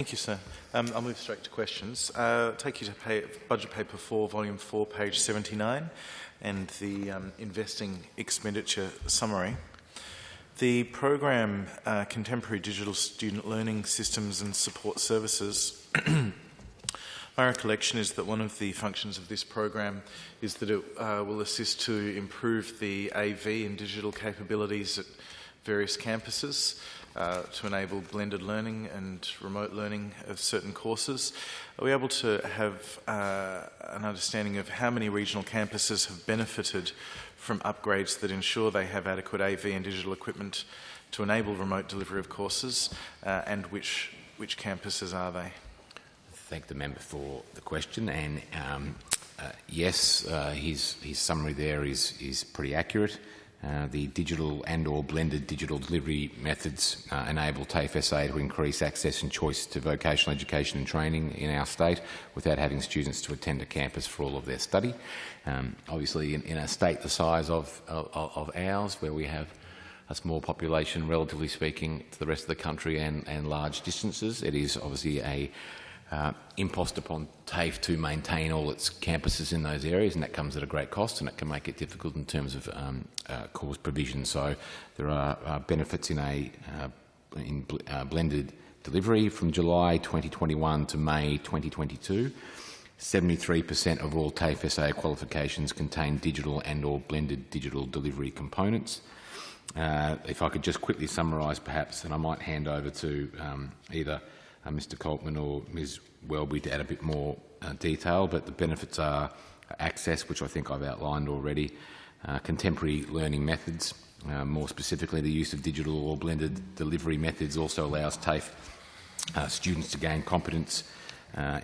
Thank you, sir. I'll move straight to questions. Take you to Budget Paper 4, Volume 4, page 79, and the Investing Expenditure Summary. The program Contemporary Digital Student Learning Systems and Support Services, my recollection is that one of the functions of this program is that it will assist to improve the AV and digital capabilities at various campuses to enable blended learning and remote learning of certain courses. Are we able to have an understanding of how many regional campuses have benefited from upgrades that ensure they have adequate AV and digital equipment to enable remote delivery of courses, and which campuses are they? Thank the member for the question, and yes, his summary there is pretty accurate. The digital and/or blended digital delivery methods enable TAFE SA to increase access and choice to vocational education and training in our state without having students to attend a campus for all of their study. Obviously, in a state the size of ours, where we have a small population, relatively speaking, to the rest of the country and large distances, it is obviously a impost upon TAFE to maintain all its campuses in those areas, and that comes at a great cost, and it can make it difficult in terms of course provision. So there are benefits in blended delivery. From July 2021 to May 2022, 73% of all TAFE SA qualifications contain digital and/or blended digital delivery components. If I could just quickly summarise, perhaps, and I might hand over to either Mr. Coltman or Ms. Welby to add a bit more detail, but the benefits are access, which I think I've outlined already, contemporary learning methods, more specifically the use of digital or blended delivery methods also allows TAFE students to gain competence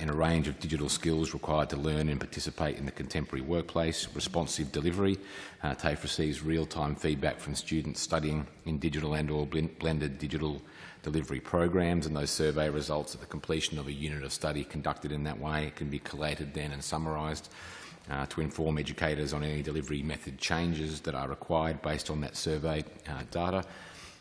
in a range of digital skills required to learn and participate in the contemporary workplace. Responsive delivery. TAFE receives real-time feedback from students studying in digital and/or blended digital delivery programs, and those survey results at the completion of a unit of study conducted in that way can be collated then and summarised to inform educators on any delivery method changes that are required based on that survey data.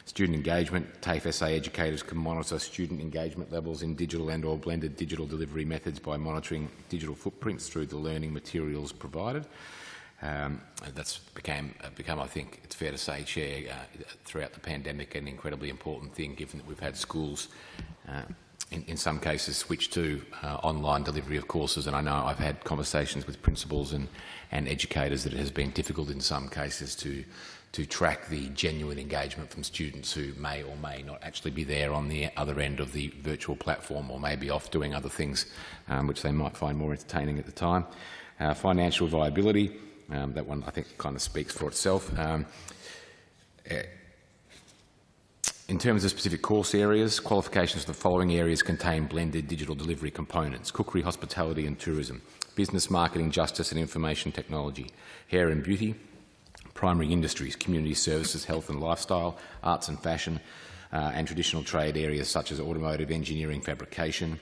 Student engagement. TAFE SA educators can monitor student engagement levels in digital and/or blended digital delivery methods by monitoring digital footprints through the learning materials provided. That's become, I think it's fair to say, Chair, throughout the pandemic, an incredibly important thing, given that we've had schools in some cases switch to online delivery of courses, and I know I've had conversations with principals and educators that it has been difficult in some cases to track the genuine engagement from students who may or may not actually be there on the other end of the virtual platform, or may be off doing other things which they might find more entertaining at the time. Financial viability. That one, I think, kind of speaks for itself. In terms of specific course areas, qualifications for the following areas contain blended digital delivery components: cookery, hospitality and tourism, business, marketing, justice and information technology, hair and beauty, primary industries, community services, health and lifestyle, arts and fashion, and traditional trade areas such as automotive, engineering, fabrication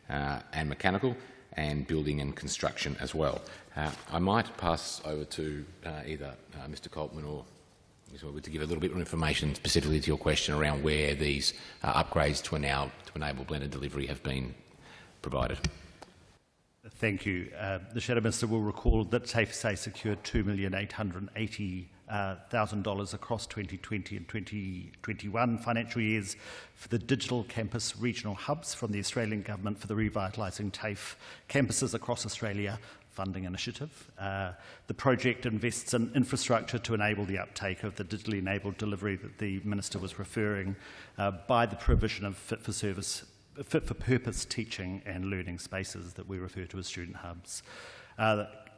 and mechanical, and building and construction as well. I might pass over to either Mr. Coltman or Ms. Welby to give a little bit more information specifically to your question around where these upgrades to enable blended delivery have been provided. Thank you. The Shadow Minister will recall that TAFE SA secured $2,880,000 across 2020 and 2021 financial years for the digital campus regional hubs from the Australian Government for the Revitalising TAFE Campuses Across Australia funding initiative. The project invests in infrastructure to enable the uptake of the digitally enabled delivery that the Minister was referring by the provision of fit-for-purpose teaching and learning spaces that we refer to as student hubs.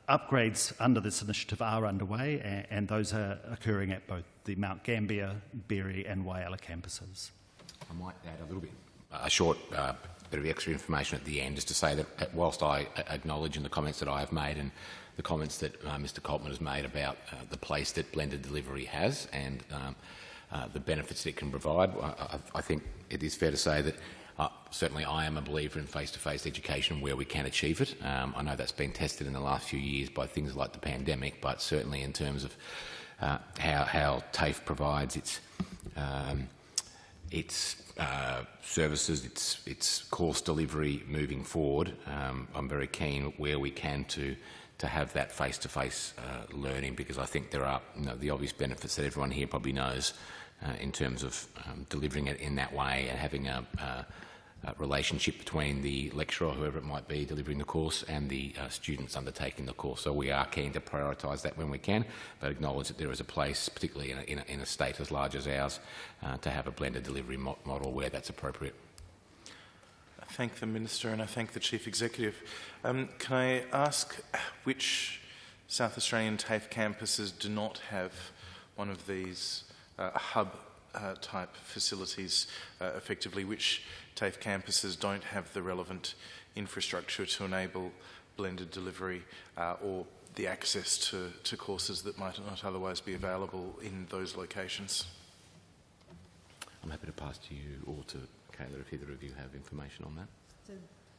Upgrades under this initiative are underway, and those are occurring at both the Mount Gambier, Berry and Whyalla campuses. I might add a short bit of extra information at the end, just to say that whilst I acknowledge in the comments that I have made and the comments that Mr. Coltman has made about the place that blended delivery has and the benefits that it can provide, I think it is fair to say that certainly I am a believer in face-to-face education where we can achieve it. I know that's been tested in the last few years by things like the pandemic, but certainly in terms of how TAFE provides its its services, its course delivery moving forward. I'm very keen where we can to have that face-to-face learning, because I think there are the obvious benefits that everyone here probably knows in terms of delivering it in that way and having a relationship between the lecturer, whoever it might be, delivering the course, and the students undertaking the course. So we are keen to prioritise that when we can, but acknowledge that there is a place, particularly in a state as large as ours, to have a blended delivery model where that's appropriate. I thank the Minister and I thank the Chief Executive. Can I ask which South Australian TAFE campuses do not have one of these hub type facilities, effectively which TAFE campuses don't have the relevant infrastructure to enable blended delivery or the access to courses that might not otherwise be available in those locations? I'm happy to pass to you or to Kayla if either of you have information on that. So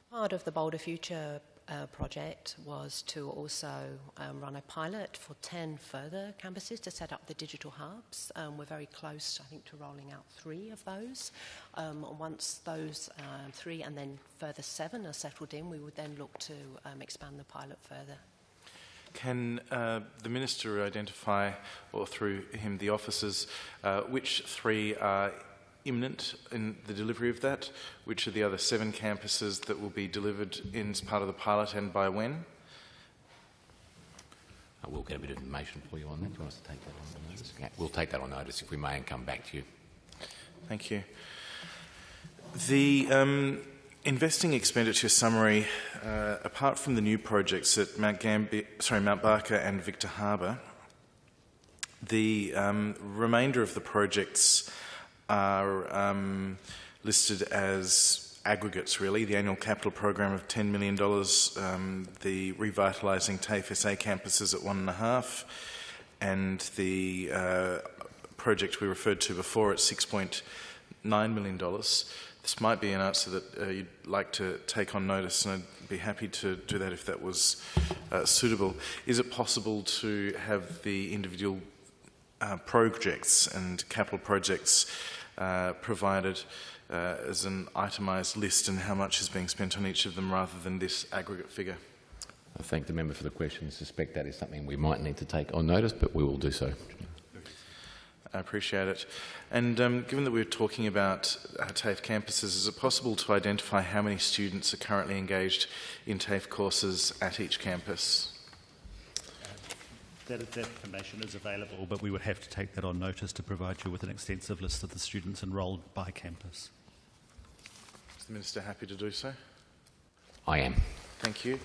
part of the Bolder Future project was to also run a pilot for 10 further campuses to set up the digital hubs. We're very close, I think, to rolling out 3 of those. Once those 3 and then further 7 are settled in, we would then look to expand the pilot further. Can the Minister identify, or through him the officers, which 3 are imminent in the delivery of that? Which are the other 7 campuses that will be delivered as part of the pilot, and by when? We'll get a bit of information for you on that. Do you want us to take that on notice? Yeah, we'll take that on notice if we may and come back to you. Thank you. The investing expenditure summary, apart from the new projects at Mount Barker and Victor Harbour, the remainder of the projects are listed as aggregates, really. The annual capital program of $10 million, the revitalising TAFE SA campuses at $1.5 million, and the project we referred to before at $6.9 million. This might be an answer that you'd like to take on notice, and I'd be happy to do that if that was suitable. Is it possible to have the individual projects and capital projects provided as an itemised list, and how much is being spent on each of them rather than this aggregate figure? I thank the member for the question. I suspect that is something we might need to take on notice, but we will do so. I appreciate it. And given that we're talking about TAFE campuses, is it possible to identify how many students are currently engaged in TAFE courses at each campus? That information is available, but we would have to take that on notice to provide you with an extensive list of the students enrolled by campus. Is the Minister happy to do so? I am. Thank you.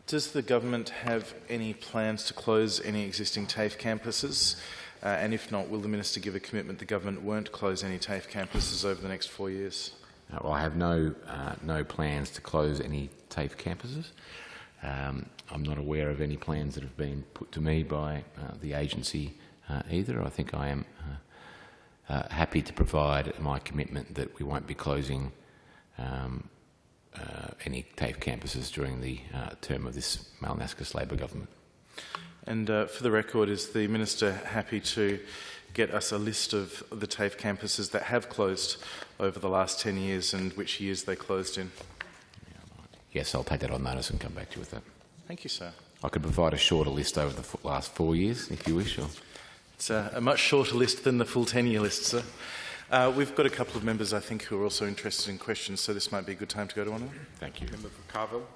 Does the government have any plans to close any existing TAFE campuses? And if not, will the Minister give a commitment the government won't close any TAFE campuses over the next 4 years? Well, I have no plans to close any TAFE campuses. I'm not aware of any plans that have been put to me by the agency either. I think I am happy to provide my commitment that we won't be closing any TAFE campuses during the term of this Malnaskis Labor government. And for the record, is the Minister happy to get us a list of the TAFE campuses that have closed over the last 10 years and which years they closed in? Yes, I'll take that on notice and come back to you with that. Thank you, sir. I could provide a shorter list over the last 4 years, if you wish. Or... It's a much shorter list than the full 10-year list, sir. We've got a couple of members, I think, who are also interested in questions, so this might be a good time to go to one of them. Thank you. Member for Carville.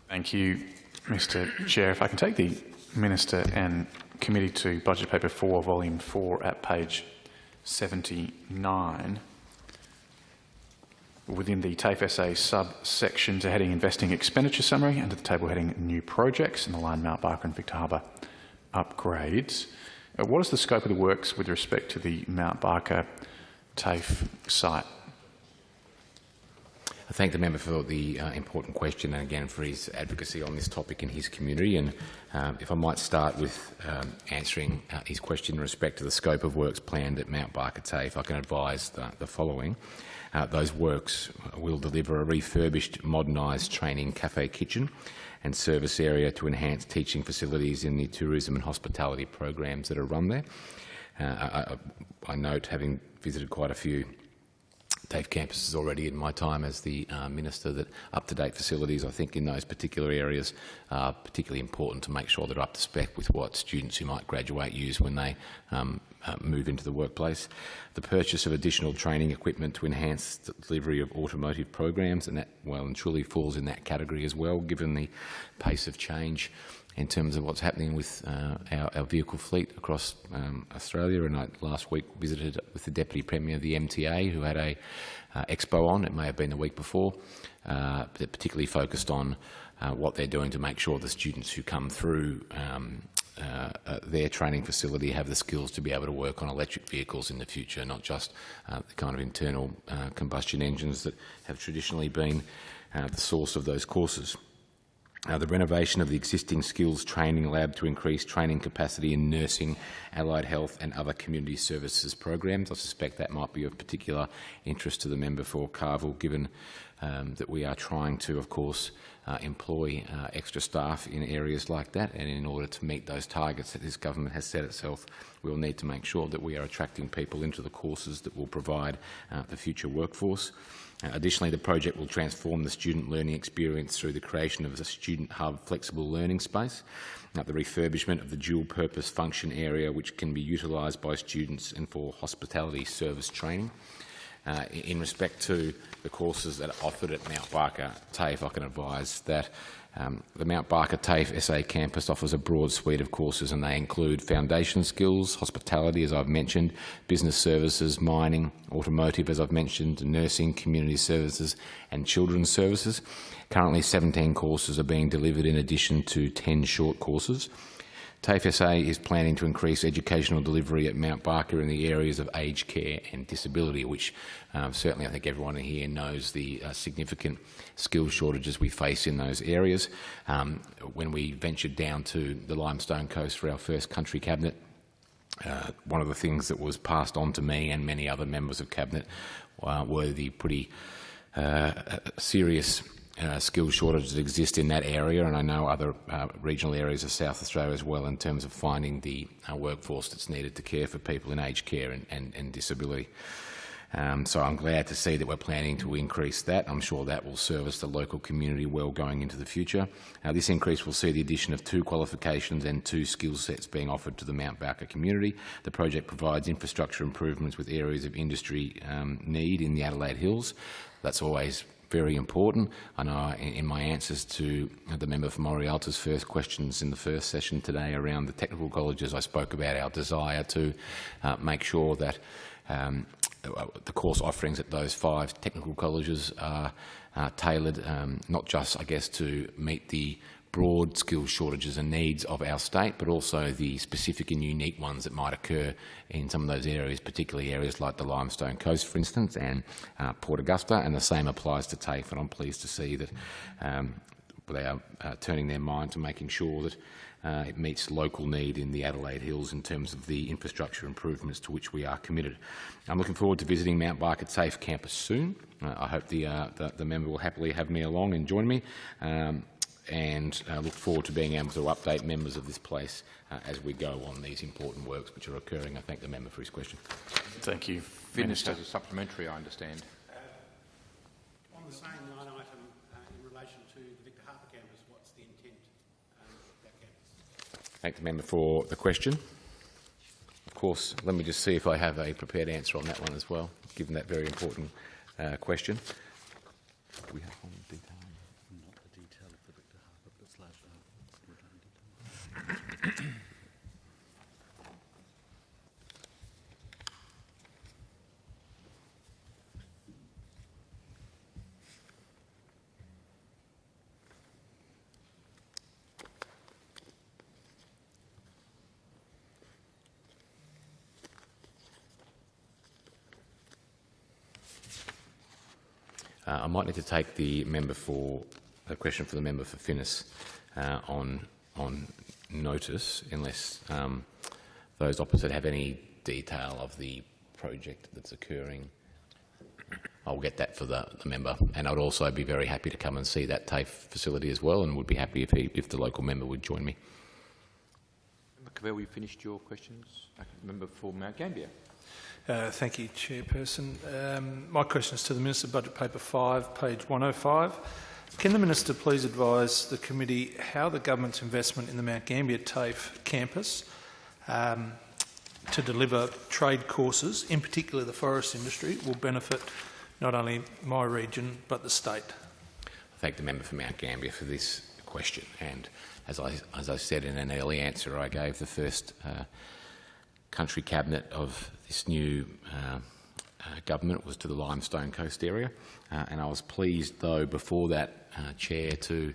Thank you, Mr Chair. If I can take the Minister and Committee to Budget Paper 4, Volume 4, at page 79. Within the TAFE SA subsection to heading Investing Expenditure Summary, under the table heading New Projects, in the line Mount Barker and Victor Harbour upgrades. What is the scope of the works with respect to the Mount Barker TAFE site? I thank the member for the important question, and again for his advocacy on this topic in his community. And if I might start with answering his question in respect to the scope of works planned at Mount Barker TAFE, I can advise the following. Those works will deliver a refurbished, modernised training cafe kitchen and service area to enhance teaching facilities in the tourism and hospitality programs that are run there. I note, having visited quite a few TAFE campuses already in my time as the Minister, that up-to-date facilities, I think, in those particular areas are particularly important to make sure they're up to spec with what students who might graduate use when they move into the workplace. The purchase of additional training equipment to enhance the delivery of automotive programs, and that well and truly falls in that category as well, given the pace of change in terms of what's happening with our vehicle fleet across Australia. And I last week visited with the Deputy Premier of the MTA, who had a expo on, it may have been the week before, but particularly focused on what they're doing to make sure the students who come through their training facility have the skills to be able to work on electric vehicles in the future, not just the kind of internal combustion engines that have traditionally been the source of those courses. The renovation of the existing skills training lab to increase training capacity in nursing, allied health and other community services programs. I suspect that might be of particular interest to the member for Carville, given that we are trying to, of course, employ extra staff in areas like that, and in order to meet those targets that this government has set itself, we'll need to make sure that we are attracting people into the courses that will provide the future workforce. Additionally, the project will transform the student learning experience through the creation of a student hub flexible learning space, the refurbishment of the dual purpose function area which can be utilised by students and for hospitality service training. In respect to the courses that are offered at Mount Barker TAFE, I can advise that the Mount Barker TAFE SA campus offers a broad suite of courses, and they include foundation skills, hospitality, as I've mentioned, business services, mining, automotive, as I've mentioned, nursing, community services and children's services. Currently 17 courses are being delivered in addition to 10 short courses. TAFE SA is planning to increase educational delivery at Mount Barker in the areas of aged care and disability, which certainly I think everyone here knows the significant skill shortages we face in those areas. When we ventured down to the Limestone Coast for our first country cabinet, one of the things that was passed on to me and many other members of cabinet were the pretty serious skill shortages that exist in that area, and I know other regional areas of South Australia as well, in terms of finding the workforce that's needed to care for people in aged care and disability. So I'm glad to see that we're planning to increase that. I'm sure that will service the local community well going into the future. This increase will see the addition of 2 qualifications and 2 skill sets being offered to the Mount Barker community. The project provides infrastructure improvements with areas of industry need in the Adelaide Hills. That's always very important. I know in my answers to the member for Morialta's first questions in the first session today around the technical colleges, I spoke about our desire to make sure that the course offerings at those 5 technical colleges are tailored, not just, I guess, to meet the broad skills shortages and needs of our state, but also the specific and unique ones that might occur in some of those areas, particularly areas like the Limestone Coast, for instance, and Port Augusta, and the same applies to TAFE, and I'm pleased to see that they are turning their mind to making sure that it meets local need in the Adelaide Hills in terms of the infrastructure improvements to which we are committed. I'm looking forward to visiting Mount Barker TAFE campus soon. I hope the member will happily have me along and join me. And look forward to being able to update members of this place as we go on these important works which are occurring. I thank the member for his question. Thank you. Finished as a supplementary, I understand. On the same line item, in relation to the Victor Harper campus, what's the intent of that campus? Thank the member for the question. Of course, let me just see if I have a prepared answer on that one as well, given that very important question. Do we have one detail? Not the detail of the Victor Harper, but it's largely detail. I might need to take the member for a question for the member for Finnis on notice, unless those opposite have any detail of the project that's occurring. I'll get that for the member, and I'd also be very happy to come and see that TAFE facility as well, and would be happy if the local member would join me. Cavell, you finished your questions? Member for Mount Gambier. Thank you, Chairperson. My question is to the Minister, Budget Paper 5, page 105. Can the Minister please advise the committee how the government's investment in the Mount Gambier TAFE campus to deliver trade courses, in particular the forest industry, will benefit not only my region but the state? I thank the member for Mount Gambier for this question, and as I said in an early answer I gave, the first country cabinet of this new government was to the Limestone Coast area, and I was pleased though before that, Chair, to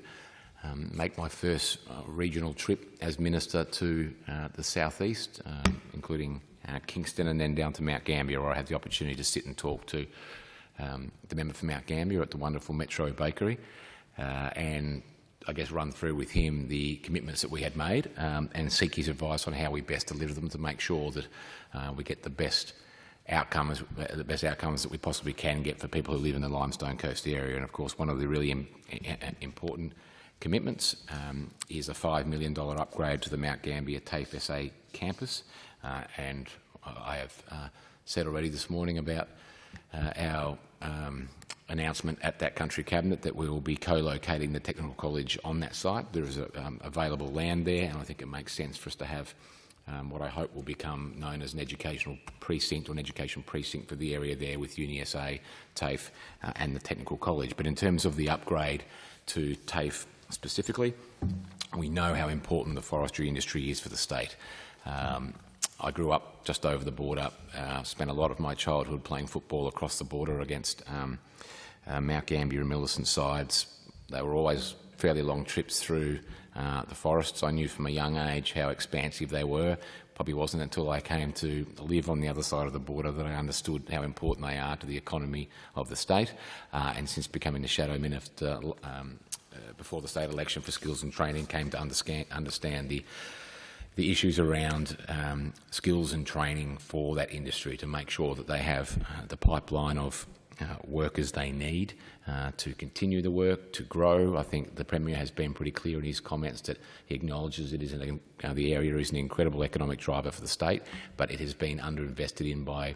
make my first regional trip as Minister to the southeast, including Kingston and then down to Mount Gambier, where I had the opportunity to sit and talk to the member for Mount Gambier at the wonderful Metro Bakery, and I guess run through with him the commitments that we had made and seek his advice on how we best deliver them to make sure that we get the best outcomes that we possibly can get for people who live in the Limestone Coast area. And of course, one of the really important commitments is a $5 million upgrade to the Mount Gambier TAFE SA campus, and I have said already this morning about our announcement at that country cabinet that we will be co-locating the technical college on that site. There is available land there, and I think it makes sense for us to have what I hope will become known as an educational precinct, or an education precinct for the area there with UniSA, TAFE and the technical college. But in terms of the upgrade to TAFE specifically, we know how important the forestry industry is for the state. I grew up just over the border, spent a lot of my childhood playing football across the border against Mount Gambier and Millicent sides. They were always fairly long trips through the forests. I knew from a young age how expansive they were. Probably wasn't until I came to live on the other side of the border that I understood how important they are to the economy of the state. And since becoming the Shadow Minister before the state election for skills and training, came to understand the issues around skills and training for that industry to make sure that they have the pipeline of workers they need to continue the work, to grow. I think the Premier has been pretty clear in his comments that he acknowledges it is the area is an incredible economic driver for the state, but it has been underinvested in by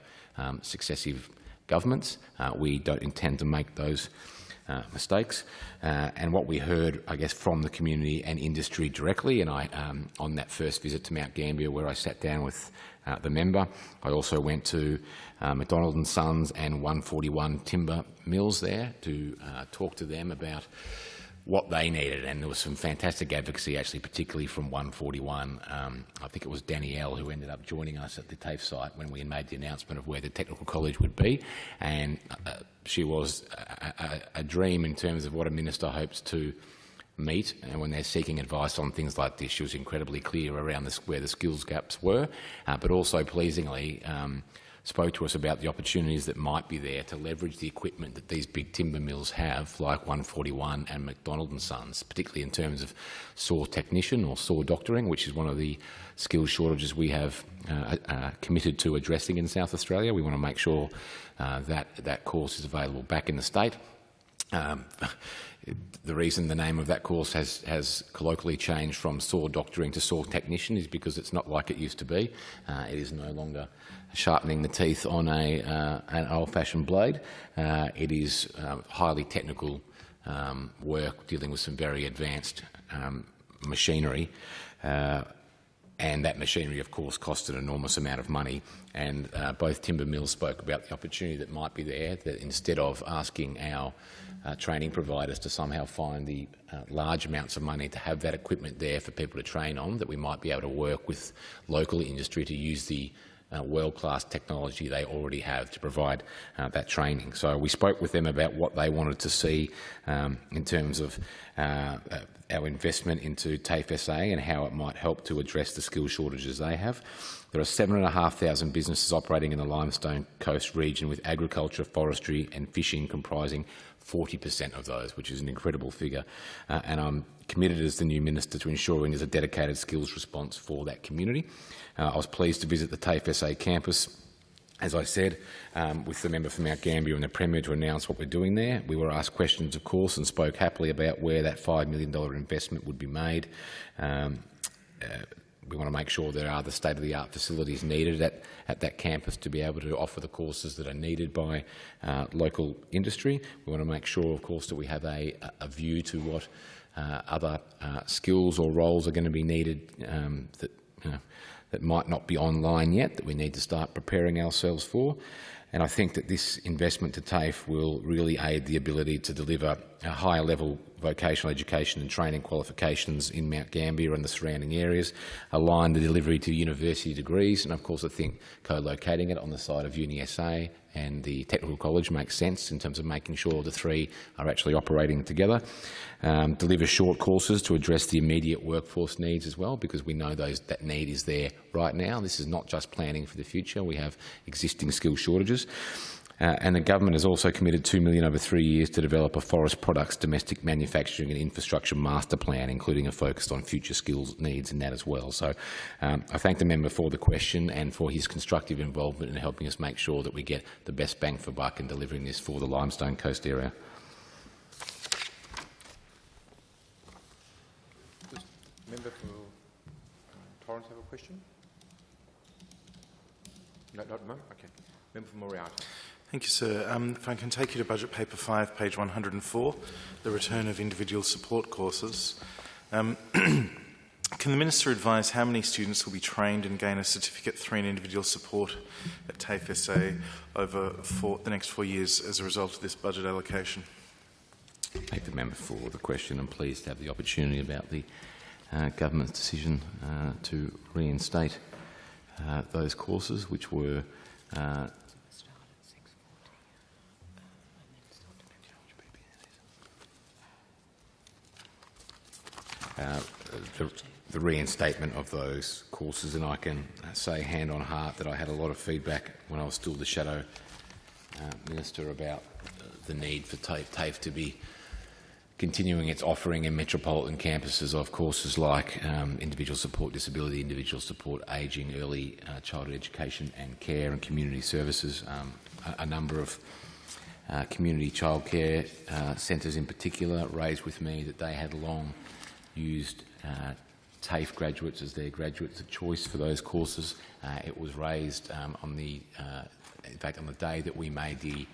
successive governments. We don't intend to make those mistakes. And what we heard, I guess, from the community and industry directly, and I on that first visit to Mount Gambier where I sat down with the member, I also went to McDonald and Sons and 141 timber mills there to talk to them about what they needed, and there was some fantastic advocacy actually, particularly from 141. I think it was Danielle who ended up joining us at the TAFE site when we made the announcement of where the technical college would be, and she was a dream in terms of what a minister hopes to meet, and when they're seeking advice on things like this, she was incredibly clear around where the skills gaps were, but also pleasingly spoke to us about the opportunities that might be there to leverage the equipment that these big timber mills have, like 141 and McDonald and Sons, particularly in terms of saw technician or saw doctoring, which is one of the skills shortages we have committed to addressing in South Australia. We want to make sure that course is available back in the state. The reason the name of that course has colloquially changed from saw doctoring to saw technician is because it's not like it used to be. It is no longer sharpening the teeth on an old-fashioned blade. It is highly technical work dealing with some very advanced machinery. And that machinery, of course, cost an enormous amount of money. And both timber mills spoke about the opportunity that might be there, that instead of asking our training providers to somehow find the large amounts of money to have that equipment there for people to train on, that we might be able to work with local industry to use the world-class technology they already have to provide that training. So we spoke with them about what they wanted to see in terms of our investment into TAFE SA and how it might help to address the skill shortages they have. There are 7,500 businesses operating in the Limestone Coast region, with agriculture, forestry and fishing comprising 40% of those, which is an incredible figure. And I'm committed as the new minister to ensuring there's a dedicated skills response for that community. I was pleased to visit the TAFE SA campus, as I said, with the member for Mount Gambier and the Premier to announce what we're doing there. We were asked questions, of course, and spoke happily about where that $5 million investment would be made. we want to make sure there are the state-of-the-art facilities needed at that campus to be able to offer the courses that are needed by local industry. We want to make sure, of course, that we have a view to what other skills or roles are going to be needed that might not be online yet, that we need to start preparing ourselves for. And I think that this investment to TAFE will really aid the ability to deliver a higher level vocational education and training qualifications in Mount Gambier and the surrounding areas, align the delivery to university degrees, and of course I think co-locating it on the side of UniSA and the Technical College makes sense in terms of making sure the three are actually operating together. Deliver short courses to address the immediate workforce needs as well, because we know that need is there right now. This is not just planning for the future. We have existing skill shortages. And the government has also committed $2 million over 3 years to develop a forest products domestic manufacturing and infrastructure master plan, including a focus on future skills needs in that as well. So I thank the member for the question and for his constructive involvement in helping us make sure that we get the best bang for buck in delivering this for the Limestone Coast area. Does member for Torrance have a question? No, not at the moment. Okay. Member for Moriarty. Thank you, sir. If I can take you to Budget Paper 5, page 104, the return of individual support courses. Can the Minister advise how many students will be trained and gain a Certificate 3 in individual support at TAFE SA over the next 4 years as a result of this budget allocation? Thank the member for the question. I'm pleased to have the opportunity about the government's decision to reinstate those courses, which were the reinstatement of those courses, and I can say hand on heart that I had a lot of feedback when I was still the Shadow Minister about the need for TAFE to be continuing its offering in metropolitan campuses of courses like individual support disability, individual support ageing, early childhood education and care and community services. A number of community childcare centres in particular raised with me that they had long used TAFE graduates as their graduates of choice for those courses. It was raised in fact on the day that we made the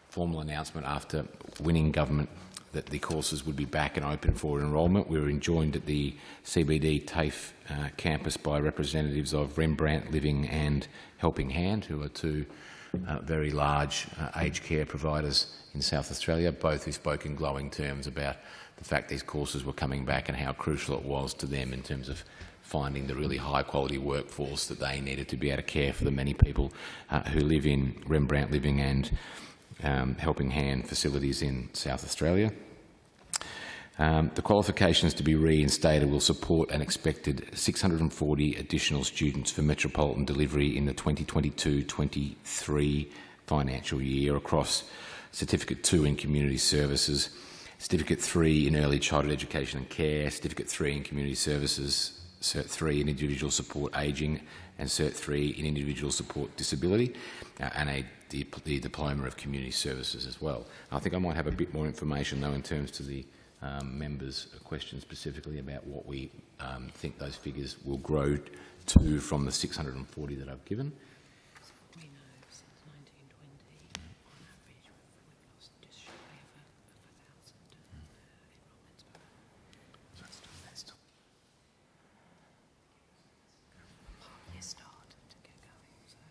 formal announcement after winning government that the courses would be back and open for enrolment. We were joined at the CBD TAFE campus by representatives of Rembrandt Living and Helping Hand, who are two very large aged care providers in South Australia, both who spoke in glowing terms about the fact these courses were coming back and how crucial it was to them in terms of finding the really high quality workforce that they needed to be able to care for the many people who live in Rembrandt Living and Helping Hand facilities in South Australia. The qualifications to be reinstated will support an expected 640 additional students for metropolitan delivery in the 2022-23 financial year across Certificate 2 in Community Services, Certificate 3 in Early Childhood Education and Care, Certificate 3 in Community Services, Cert 3 in Individual Support Ageing and Cert 3 in Individual Support Disability, and the Diploma of Community Services as well. I think I might have a bit more information though in terms to the members' question specifically about what we think those figures will grow to from the 640 that I've given. We know since 1920, on average, we've lost just shy of 1,000 enrolments per annum. So that's still partly a start to get going. So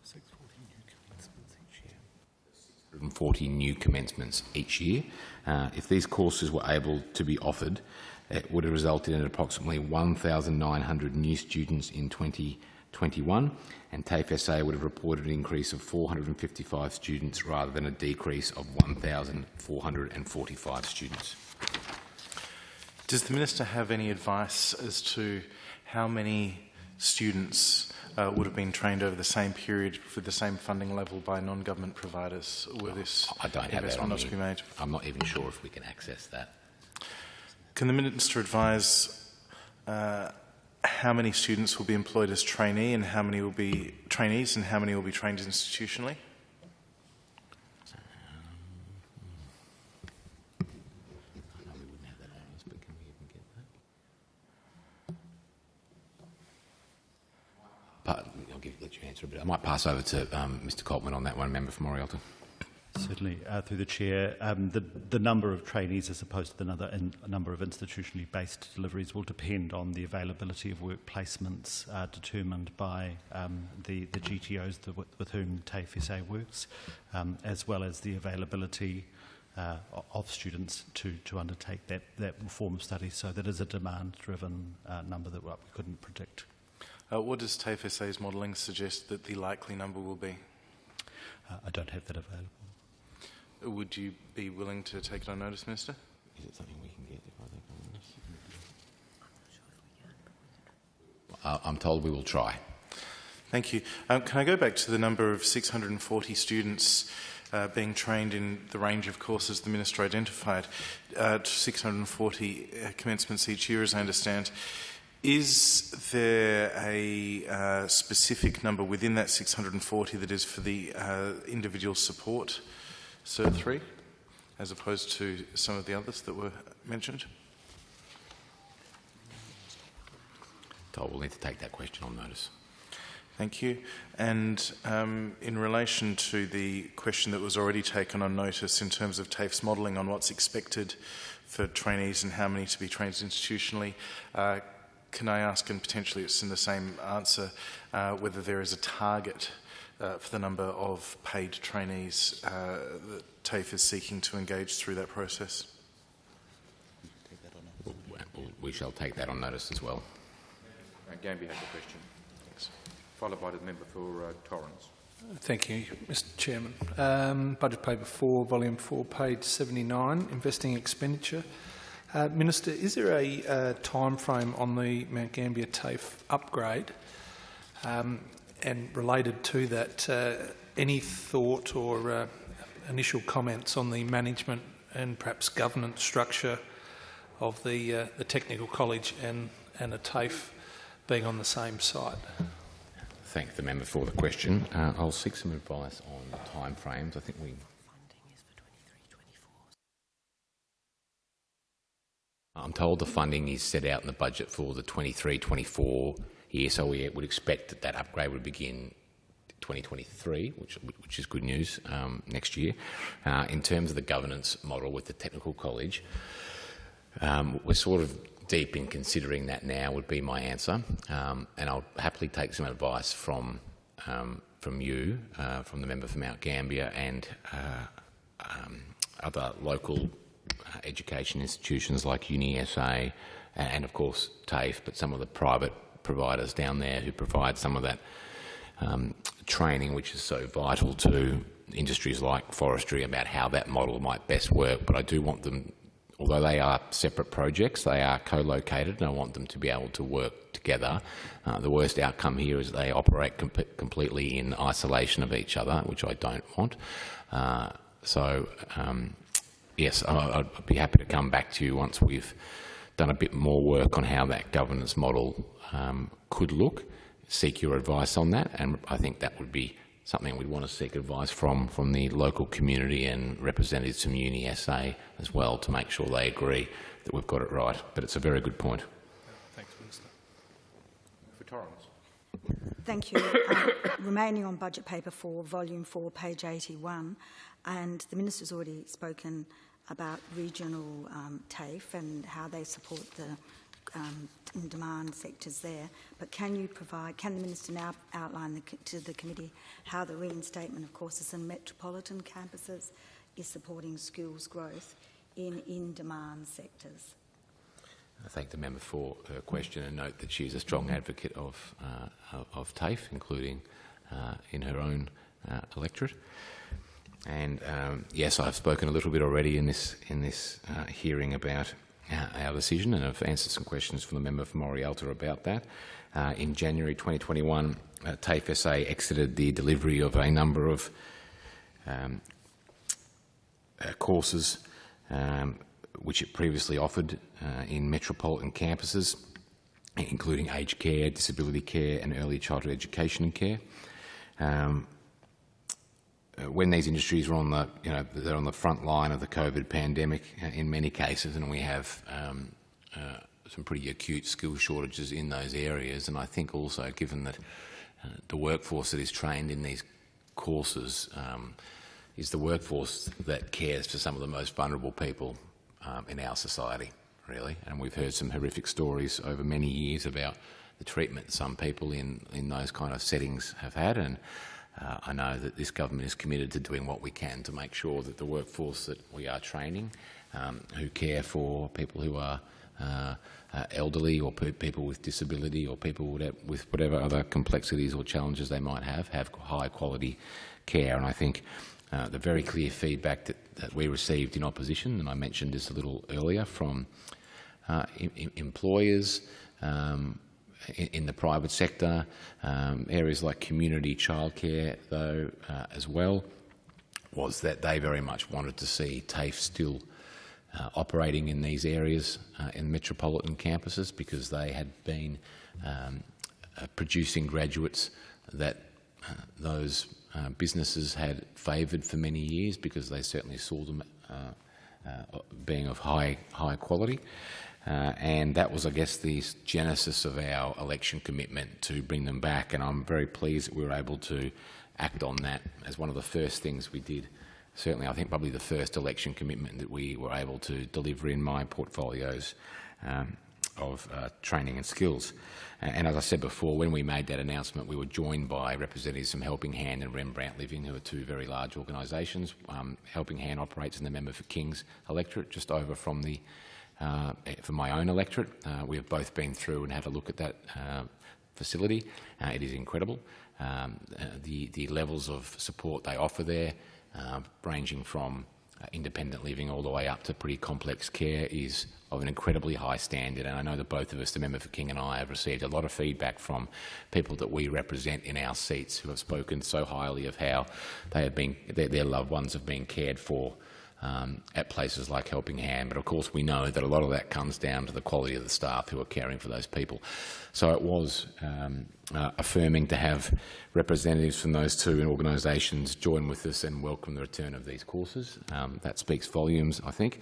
640 new commencements each year. 640 new commencements each year. If these courses were able to be offered, it would have resulted in approximately 1,900 new students in 2021, and TAFE SA would have reported an increase of 455 students rather than a decrease of 1,445 students. Does the Minister have any advice as to how many students would have been trained over the same period for the same funding level by non-government providers? Were this I don't have that on not to be made? I'm not even sure if we can access that. Can the Minister advise how many students will be employed as trainee and how many will be trainees and how many will be trained institutionally? I know we wouldn't have that on us, but can we even get that? let you answer a bit. I might pass over to Mr. Coltman on that one, member for Morialta. Certainly, through the chair, the number of trainees as opposed to the number of institutionally based deliveries will depend on the availability of work placements determined by the GTOs with whom TAFE SA works, as well as the availability of students to undertake that form of study. So that is a demand-driven number that we couldn't predict. What does TAFE SA's modelling suggest that the likely number will be? I don't have that available. Would you be willing to take it on notice, Minister? Is it something we can get if I take on notice? I'm told we will try. Thank you. Can I go back to the number of 640 students being trained in the range of courses the Minister identified? 640 commencements each year, as I understand. Is there a specific number within that 640 that is for the individual support Cert 3, as opposed to some of the others that were mentioned? Told we'll need to take that question on notice. Thank you. And in relation to the question that was already taken on notice in terms of TAFE's modelling on what's expected for trainees and how many to be trained institutionally, can I ask, and potentially it's in the same answer, whether there is a target for the number of paid trainees that TAFE is seeking to engage through that process? We shall take that on notice as well. Gambier has a question. Thanks. Followed by the member for Torrens. Thank you, Mr. Chairman. Budget paper 4, volume 4, page 79, investing expenditure. Minister, is there a time frame on the Mount Gambier TAFE upgrade? And related to that, any thought or initial comments on the management and perhaps governance structure of the technical college and a TAFE being on the same site? Thank the member for the question. I'll seek some advice on timeframes. I think we... I'm told the funding is set out in the budget for the 23-24 year, so we would expect that upgrade would begin 2023, which is good news, next year. In terms of the governance model with the technical college, we're sort of deep in considering that now, would be my answer, and I'll happily take some advice from you, from the member for Mount Gambier, and other local education institutions like UniSA and of course TAFE, but some of the private providers down there who provide some of that training which is so vital to industries like forestry about how that model might best work. But I do want them, although they are separate projects, they are co-located, and I want them to be able to work together. The worst outcome here is they operate completely in isolation of each other, which I don't want. Yes, I'd be happy to come back to you once we've done a bit more work on how that governance model could look, seek your advice on that, and I think that would be something we'd want to seek advice from the local community and representatives from UniSA as well, to make sure they agree that we've got it right. But it's a very good point. Thanks, Minister. For Torrens. Thank you. Remaining on budget paper 4, volume 4, page 81, and the Minister's already spoken about regional TAFE and how they support the in-demand sectors there. But can the Minister now outline to the committee how the reinstatement of courses in metropolitan campuses is supporting schools' growth in in-demand sectors? I thank the member for her question and note that she's a strong advocate of TAFE, including in her own electorate. And yes, I've spoken a little bit already in this hearing about our decision, and I've answered some questions from the member for Morialta about that. In January 2021, TAFE SA exited the delivery of a number of courses which it previously offered in metropolitan campuses, including aged care, disability care and early childhood education and care. When these industries are they're on the front line of the COVID pandemic in many cases, and we have some pretty acute skill shortages in those areas. And I think also, given that the workforce that is trained in these courses is the workforce that cares for some of the most vulnerable people in our society, really. And we've heard some horrific stories over many years about the treatment some people in those kind of settings have had, and I know that this government is committed to doing what we can to make sure that the workforce that we are training, who care for people who are elderly or people with disability or people with whatever other complexities or challenges they might have high quality care. And I think the very clear feedback that we received in opposition, and I mentioned this a little earlier, from employers in the private sector, areas like community childcare though as well, was that they very much wanted to see TAFE still operating in these areas in metropolitan campuses, because they had been producing graduates that those businesses had favoured for many years, because they certainly saw them being of high quality. And that was, I guess, the genesis of our election commitment to bring them back, and I'm very pleased that we were able to act on that as one of the first things we did. Certainly, I think probably the first election commitment that we were able to deliver in my portfolios of training and skills. And as I said before, when we made that announcement, we were joined by representatives from Helping Hand and Rembrandt Living, who are two very large organisations. Helping Hand operates in the Member for Kings electorate, just over from the for my own electorate. We have both been through and had a look at that facility. It is incredible. The levels of support they offer there, ranging from independent living all the way up to pretty complex care, is of an incredibly high standard. And I know that both of us, the Member for King and I, have received a lot of feedback from people that we represent in our seats, who have spoken so highly of how they have been, their loved ones have been cared for at places like Helping Hand. But of course we know that a lot of that comes down to the quality of the staff who are caring for those people. So it was affirming to have representatives from those two organisations join with us and welcome the return of these courses. That speaks volumes, I think.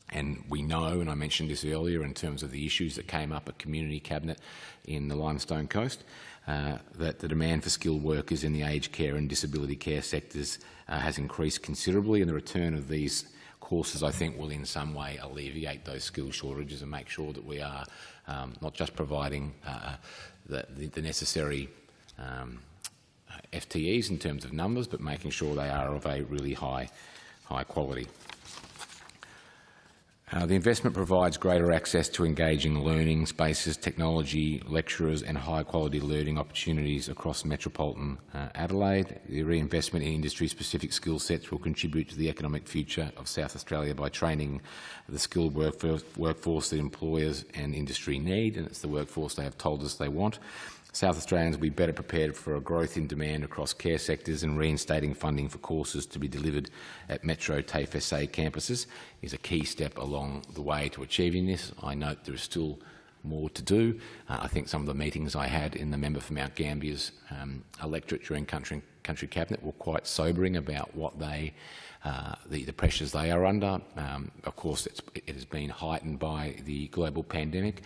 And we know, and I mentioned this earlier in terms of the issues that came up at Community Cabinet in the Limestone Coast, that the demand for skilled workers in the aged care and disability care sectors has increased considerably, and the return of these courses, I think, will in some way alleviate those skill shortages and make sure that we are not just providing the necessary FTEs in terms of numbers, but making sure they are of a really high quality. The investment provides greater access to engaging learning spaces, technology, lecturers and high-quality learning opportunities across metropolitan Adelaide. The reinvestment in industry-specific skill sets will contribute to the economic future of South Australia by training the skilled workforce that employers and industry need, and it's the workforce they have told us they want. South Australians will be better prepared for a growth in demand across care sectors, and reinstating funding for courses to be delivered at Metro TAFE SA campuses is a key step along the way to achieving this. I note there is still more to do. I think some of the meetings I had in the member for Mount Gambier's electorate during country cabinet were quite sobering about what they the pressures they are under. Of course, it has been heightened by the global pandemic.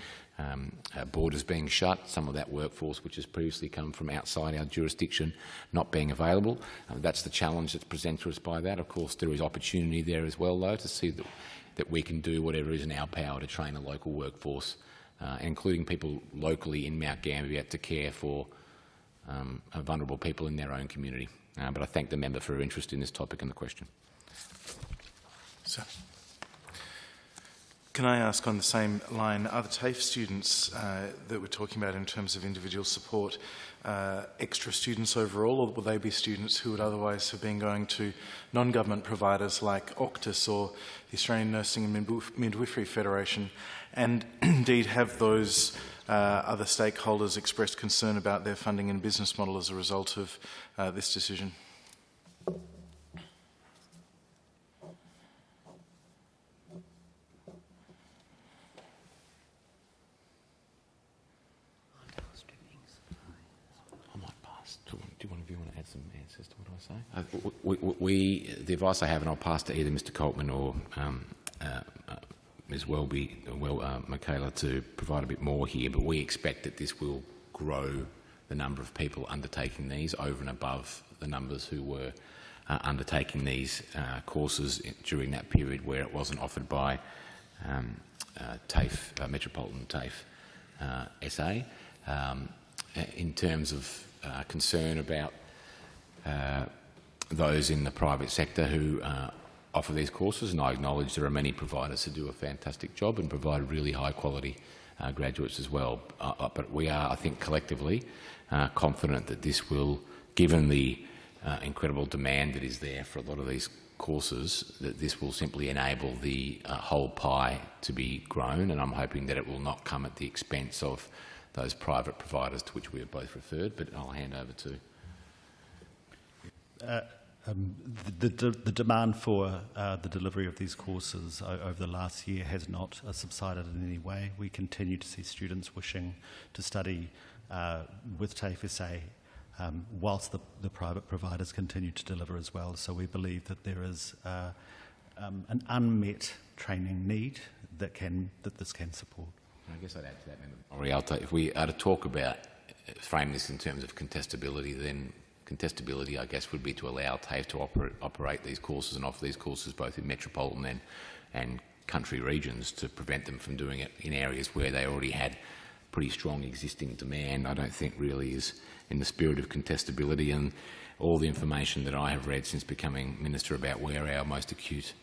Borders being shut, some of that workforce which has previously come from outside our jurisdiction not being available. That's the challenge that's presented to us by that. Of course, there is opportunity there as well, though, to see that we can do whatever is in our power to train a local workforce, including people locally in Mount Gambier, to care for vulnerable people in their own community. But I thank the member for her interest in this topic and the question. So, can I ask on the same line, are the TAFE students that we're talking about in terms of individual support extra students overall, or will they be students who would otherwise have been going to non-government providers like Octus or the Australian Nursing and Midwifery Federation? And indeed, have those other stakeholders expressed concern about their funding and business model as a result of this decision? The advice I have, and I'll pass to either Mr. Coltman or Ms. Michaela to provide a bit more here, but we expect that this will grow the number of people undertaking these over and above the numbers who were undertaking these courses during that period where it wasn't offered by TAFE, Metropolitan TAFE SA. In terms of concern about those in the private sector who offer these courses, and I acknowledge there are many providers who do a fantastic job and provide really high quality graduates as well. But we are, I think, collectively confident that this will, given the incredible demand that is there for a lot of these courses, that this will simply enable the whole pie to be grown, and I'm hoping that it will not come at the expense of those private providers to which we have both referred, but I'll hand over to... The demand for the delivery of these courses over the last year has not subsided in any way. We continue to see students wishing to study with TAFE SA whilst the private providers continue to deliver as well. So we believe that there is an unmet training need that this can support. I guess I'd add to that, Member Morialta. If we are to talk about, frame this in terms of contestability, then contestability, I guess, would be to allow TAFE to operate these courses and offer these courses both in metropolitan and country regions, to prevent them from doing it in areas where they already had pretty strong existing demand. I don't think really is in the spirit of contestability, and all the information that I have read since becoming Minister about where our most acute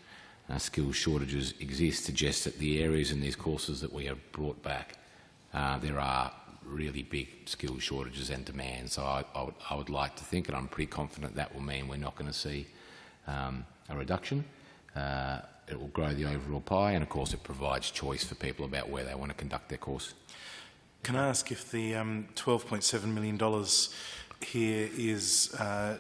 skills shortages exist suggests that the areas in these courses that we have brought back, there are really big skills shortages and demand. So I would like to think, and I'm pretty confident that will mean we're not going to see a reduction. It will grow the overall pie, and of course it provides choice for people about where they want to conduct their course. Can I ask if the $12.7 million here is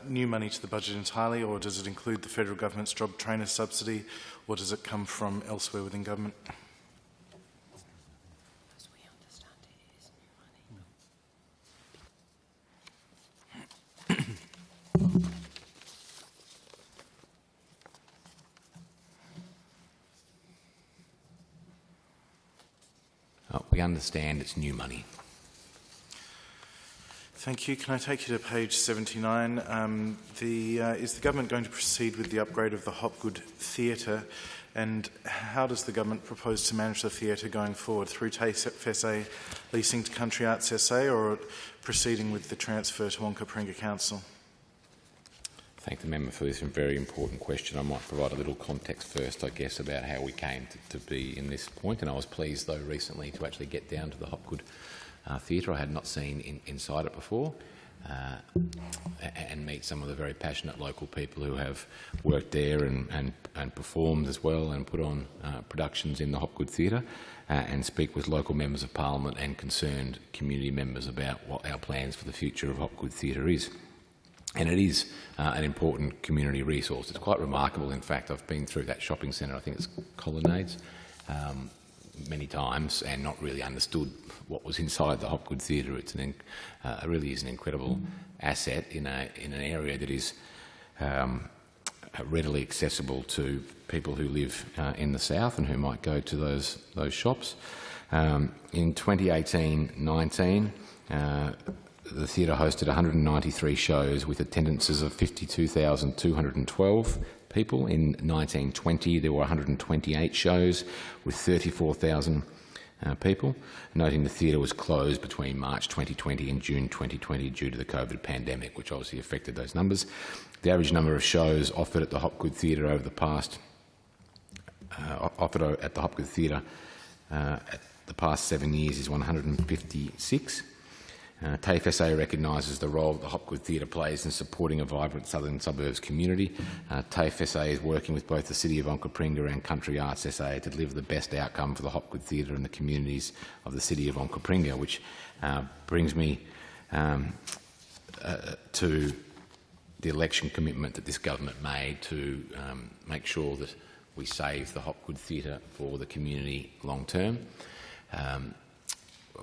new money to the budget entirely, or does it include the federal government's job trainer subsidy, or does it come from elsewhere within government? As we understand it is new money. We understand it's new money. Thank you. Can I take you to page 79? Is the government going to proceed with the upgrade of the Hopgood Theatre, and how does the government propose to manage the theatre going forward? Through TAFE SA leasing to Country Arts SA, or proceeding with the transfer to Wonka-Paringa Council? Thank the member for this very important question. I might provide a little context first, I guess, about how we came to be in this point. And I was pleased, though, recently to actually get down to the Hopgood Theatre. I had not seen inside it before, and meet some of the very passionate local people who have worked there and performed as well and put on productions in the Hopgood Theatre, and speak with local members of Parliament and concerned community members about what our plans for the future of Hopgood Theatre is. And it is an important community resource. It's quite remarkable, in fact. I've been through that shopping centre, I think it's Colonnades, many times, and not really understood what was inside the Hopgood Theatre. It's it really is an incredible asset in an area that is readily accessible to people who live in the south and who might go to those shops. In 2018-19, the theatre hosted 193 shows with attendances of 52,212 people. In 1920, there were 128 shows with 34,000 people, noting the theatre was closed between March 2020 and June 2020 due to the COVID pandemic, which obviously affected those numbers. The average number of shows offered at the Hopgood Theatre over the past at the past 7 years is 156. TAFE SA recognises the role that the Hopgood Theatre plays in supporting a vibrant southern suburbs community. TAFE SA is working with both the City of Wonka-Paringa and Country Arts SA to deliver the best outcome for the Hopgood Theatre and the communities of the City of Wonka-Paringa, which brings me to the election commitment that this government made to make sure that we save the Hopgood Theatre for the community long term.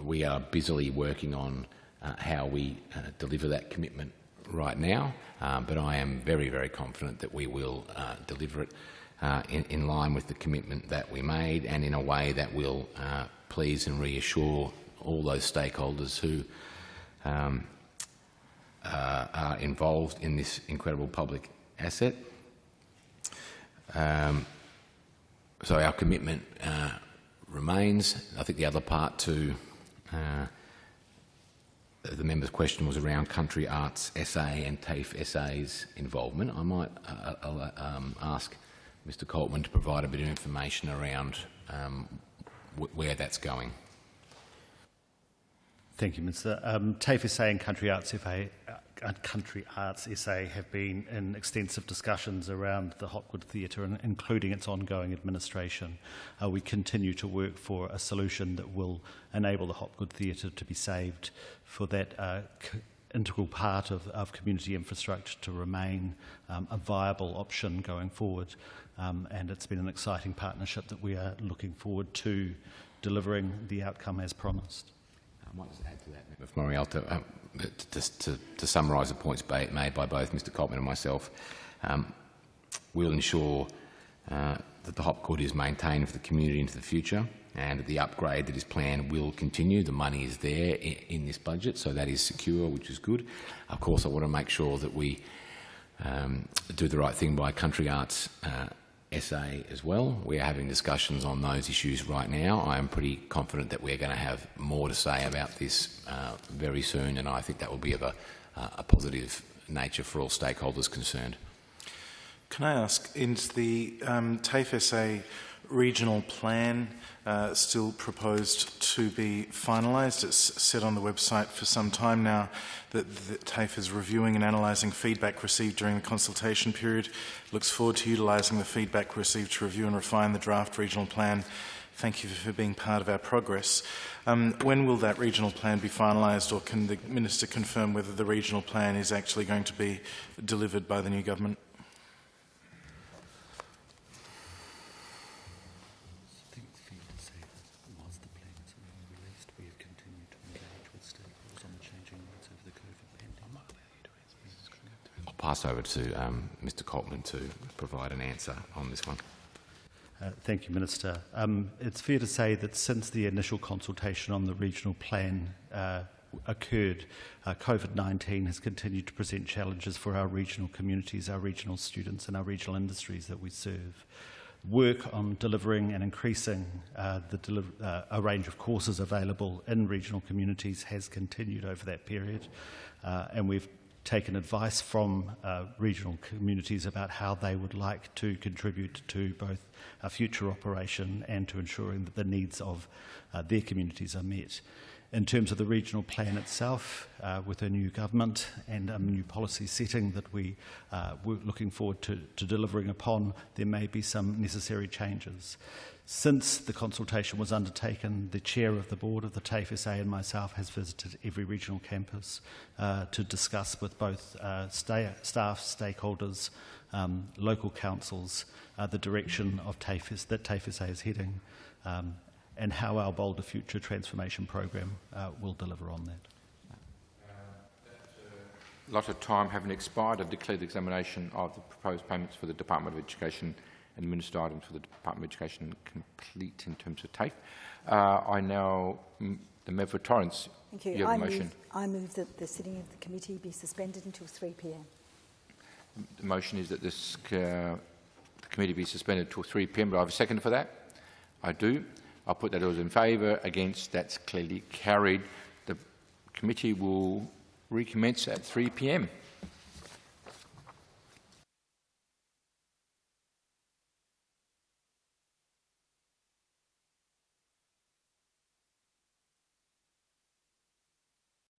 We are busily working on how we deliver that commitment right now, but I am very, very confident that we will deliver it in line with the commitment that we made, and in a way that will please and reassure all those stakeholders who are involved in this incredible public asset. So our commitment remains. I think the other part to the member's question was around Country Arts SA and TAFE SA's involvement. I might ask Mr Coltman to provide a bit of information around where that's going. Thank you, Minister. TAFE SA and Country Arts SA have been in extensive discussions around the Hopgood Theatre, including its ongoing administration. We continue to work for a solution that will enable the Hopgood Theatre to be saved, for that integral part of community infrastructure to remain a viable option going forward. And it's been an exciting partnership that we are looking forward to delivering the outcome as promised. I might just add to that, Member Moriel, to summarise the points made by both Mr Coltman and myself. We'll ensure that the Hopgood is maintained for the community into the future, and that the upgrade that is planned will continue. The money is there in this budget, so that is secure, which is good. Of course, I want to make sure that we do the right thing by Country Arts SA as well. We are having discussions on those issues right now. I am pretty confident that we're going to have more to say about this very soon, and I think that will be of a positive nature for all stakeholders concerned. Can I ask, is the TAFE SA regional plan still proposed to be finalised? It's said on the website for some time now that the TAFE is reviewing and analysing feedback received during the consultation period. Looks forward to utilising the feedback received to review and refine the draft regional plan. Thank you for being part of our progress. When will that regional plan be finalised, or can the Minister confirm whether the regional plan is actually going to be delivered by the new government? Pass over to Mr Coltman to provide an answer on this one. Thank you, Minister. It's fair to say that since the initial consultation on the regional plan occurred, COVID-19 has continued to present challenges for our regional communities, our regional students and our regional industries that we serve. Work on delivering and increasing a range of courses available in regional communities has continued over that period, and we've taken advice from regional communities about how they would like to contribute to both our future operation and to ensuring that the needs of their communities are met. In terms of the regional plan itself, with a new government and a new policy setting that we're looking forward to delivering upon, there may be some necessary changes. Since the consultation was undertaken, the chair of the board of the TAFE SA and myself has visited every regional campus to discuss with both staff, stakeholders, local councils, the direction of TAFE that TAFE SA is heading, and how our Bolder Future transformation program will deliver on that. A lot of time having expired, I declare the examination of the proposed payments for the Department of Education and administered items for the Department of Education complete in terms of TAFE. I now, the member for Torrance, thank you. You have a motion. I move that the sitting of the committee be suspended until 3 p.m. The motion is that the committee be suspended until 3 p.m. Do I have a second for that? I do. I'll put that as in favour. Against, that's clearly carried. The committee will recommence at 3 p.m.